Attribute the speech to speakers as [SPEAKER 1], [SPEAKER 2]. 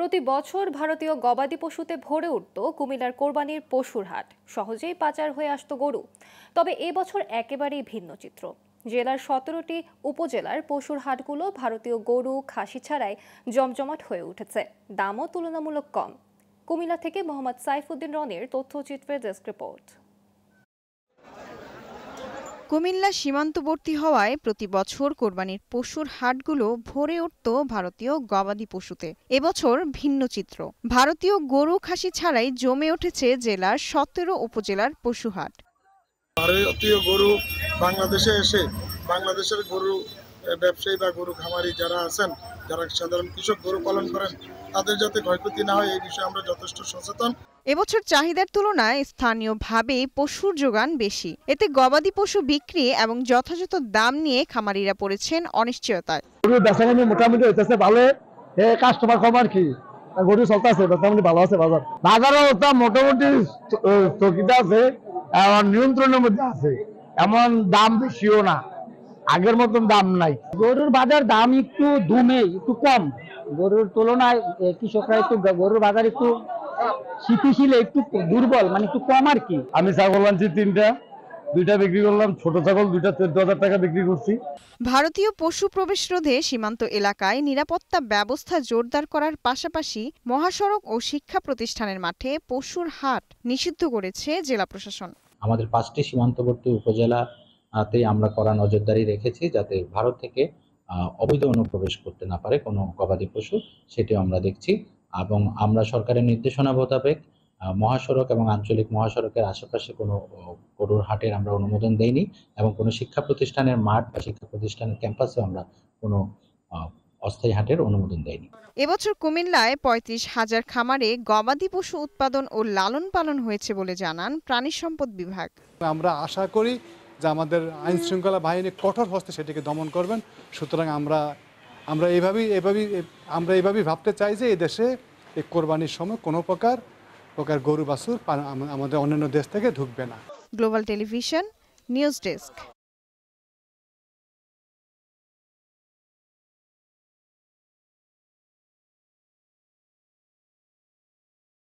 [SPEAKER 1] প্রতি বছর ভারতীয় গবাদি পশুতে ভরে উঠত কুমিল্লার কোরবানির পশুর হাট। সহজেই পাচার হয়ে আসতো গরু। তবে এবছর একেবারেই ভিন্ন চিত্র। জেলার 17টি উপজেলার পশুর হাটগুলো ভারতীয় গরু খাসি ছাড়াই জমজমাট হয়ে উঠেছে। দামও তুলনামূলক কম। কুমিল্লা থেকে মোহাম্মদ সাইফুদ্দিন রনির তথ্যচিত্রের ডেস্ক রিপোর্ট।
[SPEAKER 2] কুমিল্লা সীমান্তবর্তী হওয়ায় প্রতি বছর কোরবানির পশুর হাটগুলো ভরে উঠত ভারতীয় গবাদি পশুতে। এবছর ভিন্ন চিত্র। ভারতীয় গরু খাসি ছাড়াই জমে উঠেছে জেলার 17 উপজেলার পশু হাট।
[SPEAKER 3] ভারতীয় গরু বাংলাদেশে এসে বাংলাদেশের গরু ব্যবসায়ী বা গরু খামারি যারা আছেন, যারা সাধারণ কৃষক গরু পালন করেন, তাদের যাতে ক্ষয়ক্ষতি না হয় এই বিষয়ে আমরা যথেষ্ট সচেতন।
[SPEAKER 2] এবছর চাহিদার তুলনায় স্থানীয়ভাবে পশুর যোগান বেশি। এতে গবাদি পশু বিক্রি এবং যথাযথ দাম নিয়ে খামারিরা পড়েছেন অনিশ্চয়তায়।
[SPEAKER 4] গরুর বেচাকেনা মোটামুটি হইতেছে ভালো, কাস্টমার কম আর কি, গরু চলতেছে মোটামুটি ভালো আছে। বাজারের মোটামুটি স্থগিত আছে, নিয়ন্ত্রণের মধ্যে আছে, এমন দাম বেশিও না, আগের মতন দাম নাই।
[SPEAKER 5] গরুর বাজার দাম একটু একটু কম, গরুর তুলনায় কৃষকরা একটু গরুর বাজার একটু শীতশীল, একটু দুর্বল, মানে একটু কম আর কি।
[SPEAKER 4] আমি ছাগল আনছি 3টা, 2টা বিক্রি করলাম। ছোট ছাগল 2টা 14,000 টাকা বিক্রি করছি।
[SPEAKER 2] ভারতীয় পশু প্রবেশ রোধে সীমান্ত এলাকায় নিরাপত্তা ব্যবস্থা জোরদার করার পাশাপাশি মহাসড়ক ও শিক্ষা প্রতিষ্ঠানের মাঠে পশুর হাট নিষিদ্ধ করেছে জেলা প্রশাসন।
[SPEAKER 6] আমাদের 5টি সীমান্তবর্তী উপজেলাতে আমরা কড়া নজরদারি রেখেছি, যাতে ভারত থেকে অবৈধ অনুপ্রবেশ করতে না পারে কোনো গবাদি পশু, সেটিও আমরা দেখছি। এবং আমরা সরকারের নির্দেশনা মোতাবেক মহাসড়ক এবং আঞ্চলিক মহাসড়কের আশেপাশে কোনো গরুর হাটের আমরা অনুমোদন দেইনি, এবং কোনো শিক্ষা প্রতিষ্ঠানের মাঠ বা শিক্ষা প্রতিষ্ঠানের ক্যাম্পাসে আমরা কোনো অস্থায়ী হাটের অনুমোদন দেইনি।
[SPEAKER 2] এবছর কুমিল্লায় 35,000 খামারে গবাদি পশু উৎপাদন ও লালন পালন হয়েছে বলে জানান প্রাণী সম্পদ বিভাগ।
[SPEAKER 7] আমরা আশা করি যে আমাদের আইন শৃঙ্খলা বাহিনী কঠোর হস্তে সেটিকে দমন করবেন। সুতরাং আমরা এইভাবেই ভাবতে চাই যে এই দেশে এই কোরবানির সময় কোনো প্রকার গরু বাছুর আমাদের অন্যান্য দেশ থেকে ঢুকবে না।
[SPEAKER 2] Global television news desk.